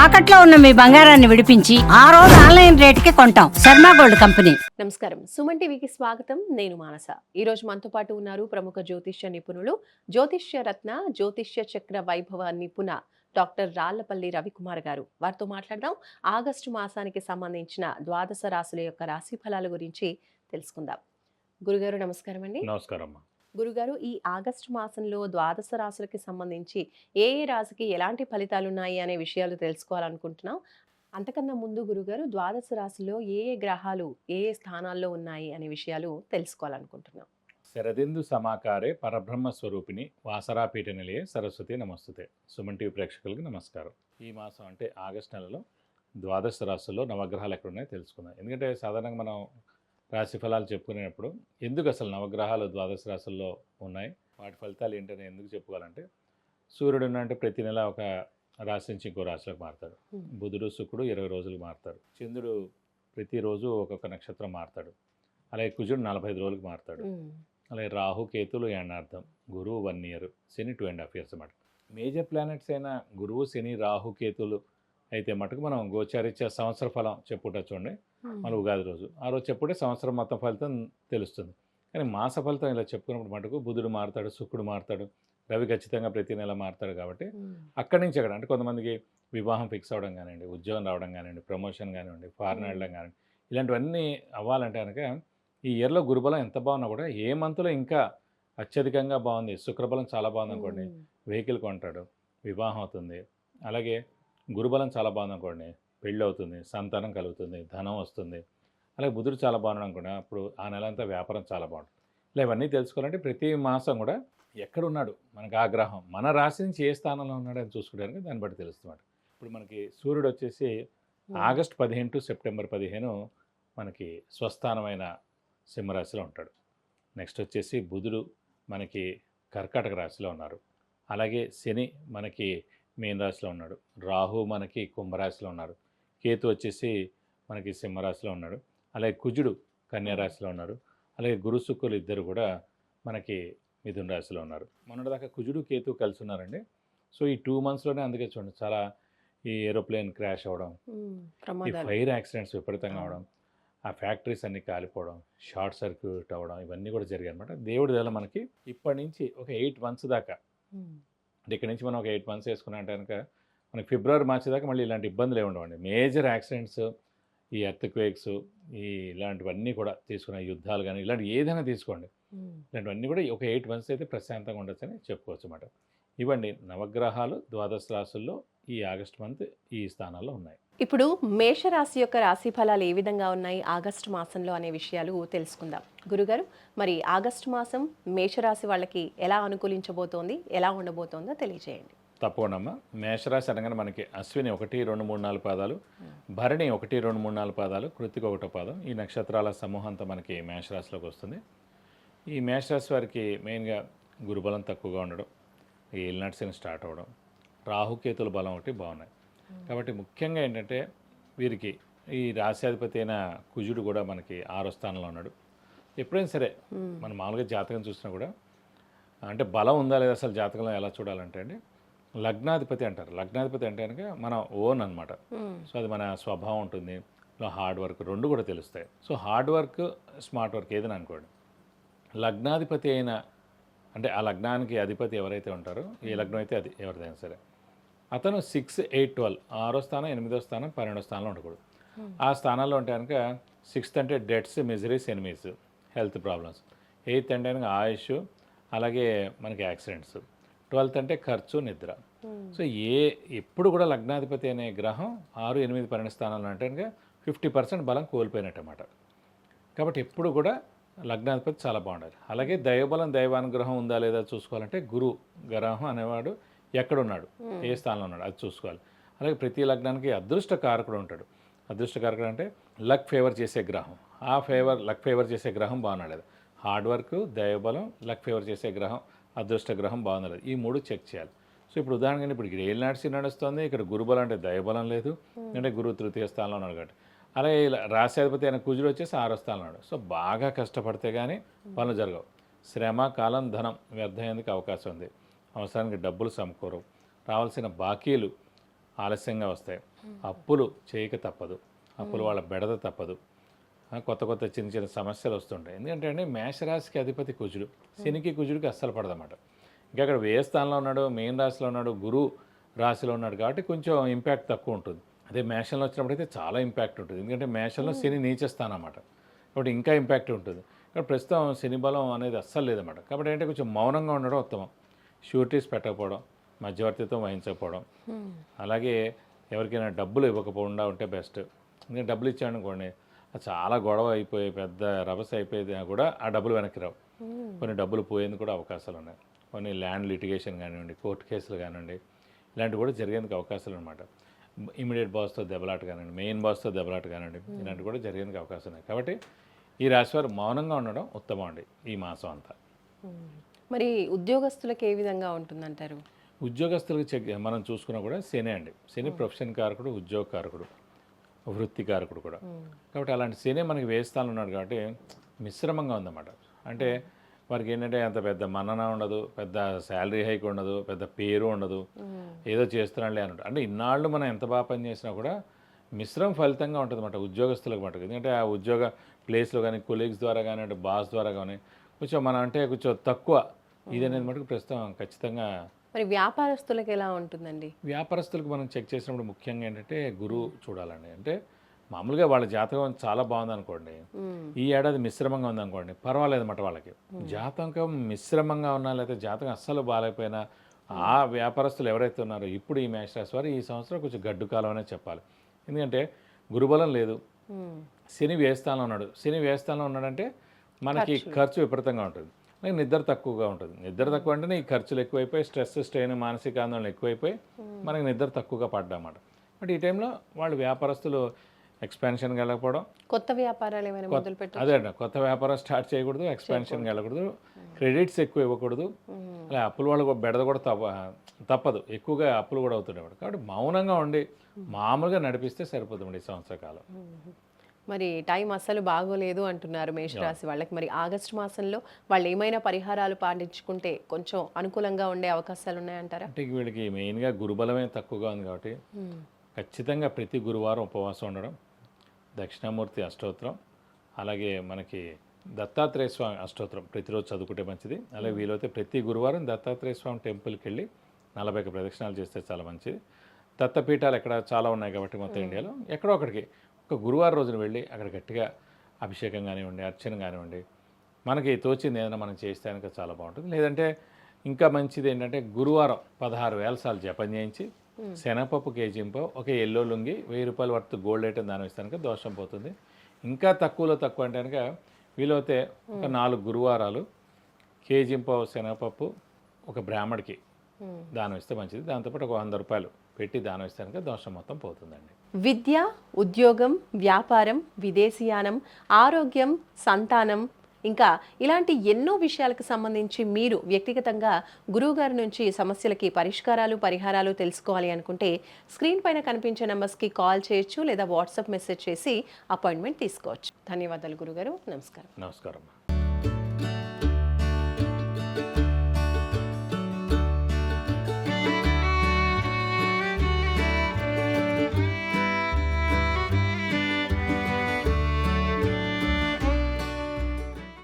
తాకట్లో ఉన్న మీ బంగారాన్ని విడిపించి ఆ రోజు ఆన్లైన్ రేటుకి కొంటాం. Sharma gold company. నమస్కారం, సుమన్ టీవీకి స్వాగతం. నేను మానస. ఈ రోజు మనతో పాటు ఉన్నారు ప్రముఖ జ్యోతిష్య నిపుణులు, జ్యోతిష్య రత్న, జ్యోతిష్య చక్ర వైభవ నిపుణ డాక్టర్ రాళ్లపల్లి రవికుమార్ గారు. వారితో మాట్లాడదాం. ఆగస్టు మాసానికి సంబంధించిన ద్వాదశ రాశుల యొక్క రాశి ఫలాల గురించి తెలుసుకుందాం. గురుగారు నమస్కారం అండి. నమస్కారం. గురుగారు, ఈ ఆగస్టు మాసంలో ద్వాదశ రాశులకి సంబంధించి ఏ ఏ రాశికి ఎలాంటి ఫలితాలు ఉన్నాయి అనే విషయాలు తెలుసుకోవాలనుకుంటున్నాం. అంతకన్నా ముందు గురుగారు, ద్వాదశ రాశిలో ఏ ఏ గ్రహాలు ఏ ఏ స్థానాల్లో ఉన్నాయి అనే విషయాలు తెలుసుకోవాలనుకుంటున్నాం. శరదిందు సమాకారే పరబ్రహ్మ స్వరూపిణి వాసరాపీఠ నిలయే సరస్వతి నమస్తుతే. సుమన్ టీవీ ప్రేక్షకులకు నమస్కారం. ఈ మాసం అంటే ఆగస్టు నెలలో ద్వాదశ రాశుల్లో నవగ్రహాలు ఎక్కడ ఉన్నాయో తెలుసుకుందాం. ఎందుకంటే సాధారణంగా మనం రాశి ఫలాలు చెప్పుకునేటప్పుడు ఎందుకు అసలు నవగ్రహాలు ద్వాదశ రాశుల్లో ఉన్నాయి, వాటి ఫలితాలు ఏంటని ఎందుకు చెప్పుకోవాలంటే, సూర్యుడు అంటే ప్రతి నెల ఒక రాశి నుంచి ఇంకో రాశిలోకి మారుతాడు. బుధుడు శుక్రుడు 20 రోజులు మారుతాడు. చంద్రుడు ప్రతిరోజు ఒక్కొక్క నక్షత్రం మారుతాడు. అలాగే కుజుడు 45 రోజులకు మారుతాడు. అలాగే రాహు కేతులు ఎండార్థం, గురువు 1 ఇయర్, శని 2.5 years అన్నమాట. మేజర్ ప్లానెట్స్ అయిన గురువు, శని, రాహు, కేతులు అయితే మటుకు మనం గోచారిత్య సంవత్సర ఫలం చెప్పుట చూడండి, మన ఉగాది రోజు ఆ రోజు చెప్పుడే సంవత్సరం మొత్తం ఫలితం తెలుస్తుంది. కానీ మాస ఫలితం ఇలా చెప్పుకున్నప్పుడు మటుకు బుధుడు మారుతాడు, శుక్రుడు మారుతాడు, రవి ఖచ్చితంగా ప్రతి నెల మారుతాడు. కాబట్టి అక్కడి నుంచి అక్కడ అంటే కొంతమందికి వివాహం ఫిక్స్ అవ్వడం కానివ్వండి, ఉద్యోగం రావడం కానివ్వండి, ప్రమోషన్ కానివ్వండి, ఫారెన్ వెళ్ళడం కానివ్వండి, ఇలాంటివన్నీ అవ్వాలంటే కనుక ఈ ఇయర్లో గురుబలం ఎంత బాగున్నా కూడా ఏ మంత్లో ఇంకా అత్యధికంగా బాగుంది, శుక్రబలం చాలా బాగుంది అనుకోండి, వెహికల్ కొంటాడు, వివాహం అవుతుంది. అలాగే గురుబలం చాలా బాగుంది అనుకోండి, పెళ్ళి అవుతుంది, సంతానం కలుగుతుంది, ధనం వస్తుంది. అలాగే బుధుడు చాలా బాగున్నాడు అనుకోండి, అప్పుడు ఆ నెల అంతా వ్యాపారం చాలా బాగుంటుంది. ఇలా ఇవన్నీ తెలుసుకోవాలంటే ప్రతి మాసం కూడా ఎక్కడున్నాడు మనకు ఆ గ్రహం, మన రాశి నుంచి ఏ స్థానంలో ఉన్నాడు అని చూసుకోవడానికి దాన్ని బట్టి తెలుస్తుంది. ఇప్పుడు మనకి సూర్యుడు వచ్చేసి ఆగస్టు 15 to సెప్టెంబర్ 15 మనకి స్వస్థానమైన సింహరాశిలో ఉంటాడు. నెక్స్ట్ వచ్చేసి బుధుడు మనకి కర్కాటక రాశిలో ఉన్నారు. అలాగే శని మనకి మీన రాశిలో ఉన్నాడు. రాహు మనకి కుంభరాశిలో ఉన్నారు. కేతు వచ్చేసి మనకి సింహరాశిలో ఉన్నాడు. అలాగే కుజుడు కన్యా రాశిలో ఉన్నారు. అలాగే గురు శుక్రులు ఇద్దరు కూడా మనకి మిథున రాశిలో ఉన్నారు. మొన్నటిదాకా కుజుడు కేతు కలిసి ఉన్నారండి. సో ఈ 2 monthsలోనే అందుకే చూడండి చాలా ఈ ఏరోప్లేన్ క్రాష్ అవ్వడం, ఈ ఫైర్ యాక్సిడెంట్స్ విపరీతంగా అవడం, ఆ ఫ్యాక్టరీస్ అన్నీ కాలిపోవడం, షార్ట్ సర్క్యూట్ అవ్వడం, ఇవన్నీ కూడా జరిగాయి అనమాట. దేవుడి వల్ల మనకి ఇప్పటి నుంచి ఒక 8 months దాకా, అంటే ఇక్కడ నుంచి మనం ఒక 8 months వేసుకున్నాం కనుక మనకి ఫిబ్రవరి, మార్చి దాకా మళ్ళీ ఇలాంటి ఇబ్బందులు ఏమి ఉండవండి. మేజర్ యాక్సిడెంట్స్, ఈ ఎర్త్క్వేక్స్, ఈ ఇలాంటివన్నీ కూడా తీసుకున్న యుద్ధాలు కానీ ఇలాంటి ఏదైనా తీసుకోండి, ఇలాంటివన్నీ కూడా ఒక 8 months అయితే ప్రశాంతంగా ఉండొచ్చని చెప్పుకోవచ్చు అన్నమాట. ఇవ్వండి నవగ్రహాలు ద్వాదశ రాశుల్లో ఈ ఆగస్టు మంత్ ఈ స్థానాల్లో ఉన్నాయి. ఇప్పుడు మేషరాశి యొక్క రాశి ఫలాలు ఏ విధంగా ఉన్నాయి ఆగస్టు మాసంలో అనే విషయాలు తెలుసుకుందాం. గురుగారు, మరి ఆగస్టు మాసం మేషరాశి వాళ్ళకి ఎలా అనుకూలించబోతోంది, ఎలా ఉండబోతోందో తెలియజేయండి. తప్పకుండా అమ్మా. మేషరాశి అనగానే మనకి అశ్విని 1, 2, 3, 4 పాదాలు, భరణి 1, 2, 3, 4 పాదాలు, కృత్తిక 1 పాదం, ఈ నక్షత్రాల సమూహంతో మనకి మేషరాశిలోకి వస్తుంది. ఈ మేషరాశి వారికి మెయిన్గా గురుబలం తక్కువగా ఉండడం, ఈ ఏలినాటి స్టార్ట్ అవ్వడం, రాహుకేతుల బలం ఒకటి బాగున్నాయి. కాబట్టి ముఖ్యంగా ఏంటంటే వీరికి ఈ రాశ్యాధిపతి అయిన కుజుడు కూడా మనకి 6వ స్థానంలో ఉన్నాడు. ఎప్పుడైనా సరే మనం మామూలుగా జాతకం చూసినా కూడా అంటే బలం ఉందా లేదా అసలు జాతకంలో ఎలా చూడాలంటే అండి, లగ్నాధిపతి అంటారు. లగ్నాధిపతి అంటే కనుక మన ఓన్ అనమాట. సో అది మన స్వభావం ఉంటుంది, హార్డ్ వర్క్ రెండు కూడా తెలుస్తాయి. So hard work, smart work ఏదైనా అనుకోండి. లగ్నాధిపతి అయిన అంటే ఆ లగ్నానికి అధిపతి ఎవరైతే ఉంటారో, ఏ లగ్నం అయితే అది ఎవరిదైనా సరే, అతను 6, 8, 12 6వ స్థానం, 8వ స్థానం, 12వ స్థానంలో ఉండకూడదు. ఆ స్థానాల్లో ఉంటే కనుక 6th అంటే debts, miseries, enemies, health problems, 8th అంటే కనుక ఆయుష్, అలాగే మనకి యాక్సిడెంట్స్, 12th అంటే ఖర్చు, నిద్ర. సో ఎప్పుడు కూడా లగ్నాధిపతి అనే గ్రహం 6, 8, 12 స్థానాల్లో అంటే కనుక 50% బలం కోల్పోయినట్టు అన్నమాట. కాబట్టి ఎప్పుడు కూడా లగ్నాధిపతి చాలా బాగుండాలి. అలాగే దైవబలం, దైవానుగ్రహం ఉందా లేదా చూసుకోవాలంటే గురు గ్రహం అనేవాడు ఎక్కడున్నాడు, ఏ స్థానంలో ఉన్నాడు అది చూసుకోవాలి. అలాగే ప్రతి లగ్నానికి అదృష్ట కారకుడు ఉంటాడు. అదృష్ట కారకుడు అంటే లక్ ఫేవర్ చేసే గ్రహం. లక్ ఫేవర్ చేసే గ్రహం బాగున్నాడు. హార్డ్ వర్క్, దైవబలం, లక్ ఫేవర్ చేసే గ్రహం, అదృష్ట గ్రహం బాగుండలేదు. ఈ 3 చెక్ చేయాలి. సో ఇప్పుడు ఉదాహరణగా ఇప్పుడు ఇక్కడ ఏలినాటి నడుస్తుంది, ఇక్కడ గురుబలం అంటే దైవబలం లేదు, అంటే గురువు 3వ స్థానంలో ఉన్నాడు కాబట్టి. అలాగే రాశ్యాధిపతి అయిన కుజుడు వచ్చేసి 6వ స్థానంలో ఉన్నాడు. సో బాగా కష్టపడితే కానీ పనులు జరగవు. శ్రమ, కాలం, ధనం వ్యర్థమయ్యేందుకు అవకాశం ఉంది. అవసరానికి డబ్బులు సమకూరవు. రావాల్సిన బాకీలు ఆలస్యంగా వస్తాయి, అప్పులు చేయక తప్పదు, అప్పులు వాళ్ళ బెడద తప్పదు, కొత్త కొత్త చిన్న చిన్న సమస్యలు వస్తుంటాయి. ఎందుకంటే అండి మేషరాశికి అధిపతి కుజుడు, శనికి కుజుడికి అస్సలు పడదన్నమాట. ఇంకా అక్కడ వ్యయ స్థానంలో ఉన్నాడు, మెయిన్ రాశిలో ఉన్నాడు, గురువు రాశిలో ఉన్నాడు కాబట్టి కొంచెం ఇంపాక్ట్ తక్కువ ఉంటుంది. అదే మేషంలో వచ్చినప్పుడైతే చాలా ఇంపాక్ట్ ఉంటుంది. ఎందుకంటే మేషంలో శని నీచస్థానం అన్నమాట, కాబట్టి ఇంకా ఇంపాక్ట్ ఉంటుంది. ఇక్కడ ప్రస్తుతం శని బలం అనేది అస్సలు లేదన్నమాట. కాబట్టి ఏంటంటే కొంచెం మౌనంగా ఉండడం ఉత్తమం, షూరిటీస్ పెట్టకపోవడం, మధ్యవర్తిత్వం వహించకపోవడం, అలాగే ఎవరికైనా డబ్బులు ఇవ్వకపోకుండా ఉంటే బెస్ట్. నేను డబ్బులు ఇచ్చానుకోండి అది చాలా గొడవ అయిపోయి పెద్ద రభస అయిపోయినా కూడా ఆ డబ్బులు వెనక్కి రావు. కొన్ని డబ్బులు పోయేందుకు కూడా అవకాశాలు ఉన్నాయి. కొన్ని ల్యాండ్ లిటిగేషన్ కానివ్వండి, కోర్టు కేసులు కానివ్వండి, ఇలాంటివి కూడా జరిగేందుకు అవకాశాలు అనమాట. ఇమీడియట్ బాస్తో దెబ్బలాట కానివ్వండి, మెయిన్ బాస్తో దెబ్బలాట కానివ్వండి, ఇలాంటివి కూడా జరిగేందుకు అవకాశం ఉన్నాయి. కాబట్టి ఈ రాశివారు మౌనంగా ఉండడం ఉత్తమం అండి ఈ మాసం అంతా. మరి ఉద్యోగస్తులకు ఏ విధంగా ఉంటుందంటారు? ఉద్యోగస్తులకు మనం చూసుకున్నా కూడా శని అండి. శని ప్రొఫెషన్ కారకుడు, ఉద్యోగ కారకుడు, వృత్తి కారకుడు కూడా. కాబట్టి అలాంటి శని మనకి వేస్తాను ఉన్నాడు కాబట్టి మిశ్రమంగా ఉందన్నమాట. అంటే వారికి ఏంటంటే అంత పెద్ద మన్నన ఉండదు, పెద్ద శాలరీ హైక్ ఉండదు, పెద్ద పేరు ఉండదు, ఏదో చేస్తున్నాడులే అన్నట్టు. అంటే ఇన్నాళ్ళు మనం ఎంత బాగా పని చేసినా కూడా మిశ్రమ ఫలితంగా ఉంటుంది అన్నమాట ఉద్యోగస్తులకు మటుకు. ఎందుకంటే ఆ ఉద్యోగ ప్లేస్లో కానీ, కొలీగ్స్ ద్వారా కానీ, అంటే బాస్ ద్వారా కానీ కొంచెం మనం అంటే కొంచెం తక్కువ ఇది అనేది మటుకు ప్రస్తుతం ఖచ్చితంగా. మరి వ్యాపారస్తులకు ఎలా ఉంటుందండి? వ్యాపారస్తులకు మనం చెక్ చేసినప్పుడు ముఖ్యంగా ఏంటంటే గురువు చూడాలండి. అంటే మామూలుగా వాళ్ళ జాతకం చాలా బాగుంది అనుకోండి, ఈ ఏడాది మిశ్రమంగా ఉందనుకోండి, పర్వాలేదు అన్నమాట. వాళ్ళకి జాతకం మిశ్రమంగా ఉన్నా లేకపోతే జాతకం అస్సలు బాగాలేకపోయినా ఆ వ్యాపారస్తులు ఎవరైతే ఉన్నారో ఇప్పుడు ఈ మేషరాశి వారు ఈ సంవత్సరం కొంచెం గడ్డు కాలం అనే చెప్పాలి. ఎందుకంటే గురుబలం లేదు, శని వ్యయస్థానంలో ఉన్నాడు. శని వ్యయస్థానంలో ఉన్నాడంటే మనకి ఖర్చు విపరీతంగా ఉంటుంది, నిద్ర తక్కువగా ఉంటుంది. నిద్ర తక్కువ అంటేనే ఈ ఖర్చులు ఎక్కువైపోయి స్ట్రెస్, స్ట్రెయిన్, మానసిక ఆందోళన ఎక్కువైపోయి మనకి నిద్ర తక్కువగా పడ్డామాట. బట్ ఈ టైంలో వాళ్ళు వ్యాపారస్తులు ఎక్స్పాన్షన్కి వెళ్ళకపోవడం, కొత్త వ్యాపారాలు ఏమైనా మొదలు పెట్టారు? అదే అండి, కొత్త వ్యాపారం స్టార్ట్ చేయకూడదు, ఎక్స్పాన్షన్కి వెళ్ళకూడదు, క్రెడిట్స్ ఎక్కువ ఇవ్వకూడదు, అలా అప్పుల వాళ్ళు బెడద కూడా తప్పదు, ఎక్కువగా అప్పులు కూడా అవుతుండేవాడు. కాబట్టి మౌనంగా ఉండి మామూలుగా నడిపిస్తే సరిపోతుంది ఈ సంవత్సర కాలం. మరి టైం అస్సలు బాగోలేదు అంటున్నారు మేషరాశి వాళ్ళకి. మరి ఆగస్టు మాసంలో వాళ్ళు ఏమైనా పరిహారాలు పాటించుకుంటే కొంచెం అనుకూలంగా ఉండే అవకాశాలు ఉన్నాయంటారా? అంటే వీళ్ళకి మెయిన్గా గురుబలమే తక్కువగా ఉంది కాబట్టి ఖచ్చితంగా ప్రతి గురువారం ఉపవాసం ఉండడం, దక్షిణామూర్తి అష్టోత్తరం, అలాగే మనకి దత్తాత్రేయ స్వామి అష్టోత్తరం ప్రతిరోజు చదువుకుంటే మంచిది. అలాగే వీలైతే ప్రతి గురువారం దత్తాత్రేయ స్వామి టెంపుల్కి వెళ్ళి 40 ప్రదక్షిణాలు చేస్తే చాలా మంచిది. దత్తపీఠాలు ఎక్కడ చాలా ఉన్నాయి కాబట్టి మొత్తం ఇండియాలో ఎక్కడో ఒకటికి ఒక గురువారం రోజున వెళ్ళి అక్కడ గట్టిగా అభిషేకం కానివ్వండి, అర్చన కానివ్వండి, మనకి తోచింది ఏదైనా మనం చేస్తే కనుక చాలా బాగుంటుంది. లేదంటే ఇంకా మంచిది ఏంటంటే గురువారం 16,000 సార్లు జపం చేయించి శనగపప్పు కేజీంపో, ఒక ఎల్లో లుంగి, 1000 రూపాయల వర్త్ గోల్డ్ ఐటమ్ దాని ఇస్తే కనుక దోషం పోతుంది. ఇంకా తక్కువలో తక్కువ అంటే కనుక వీలైతే ఒక 4 గురువారాలు కేజీంపో శనగపప్పు ఒక బ్రాహ్మడికి దానం ఇస్తే మంచిది. దాంతోపాటు ఒక 100 రూపాయలు పెట్టి దానం ఇస్తే కనుక దోషం మొత్తం పోతుందండి. విద్య, ఉద్యోగం, వ్యాపారం, విదేశీయానం, ఆరోగ్యం, సంతానం, ఇంకా ఇలాంటి ఎన్నో విషయాలకు సంబంధించి మీరు వ్యక్తిగతంగా గురువుగారి నుంచి సమస్యలకి పరిహారాలు తెలుసుకోవాలి అనుకుంటే స్క్రీన్ పైన కనిపించే నెంబర్స్కి కాల్ చేయొచ్చు లేదా వాట్సాప్ మెసేజ్ చేసి అపాయింట్మెంట్ తీసుకోవచ్చు. ధన్యవాదాలు గురుగారు. నమస్కారం. నమస్కారం.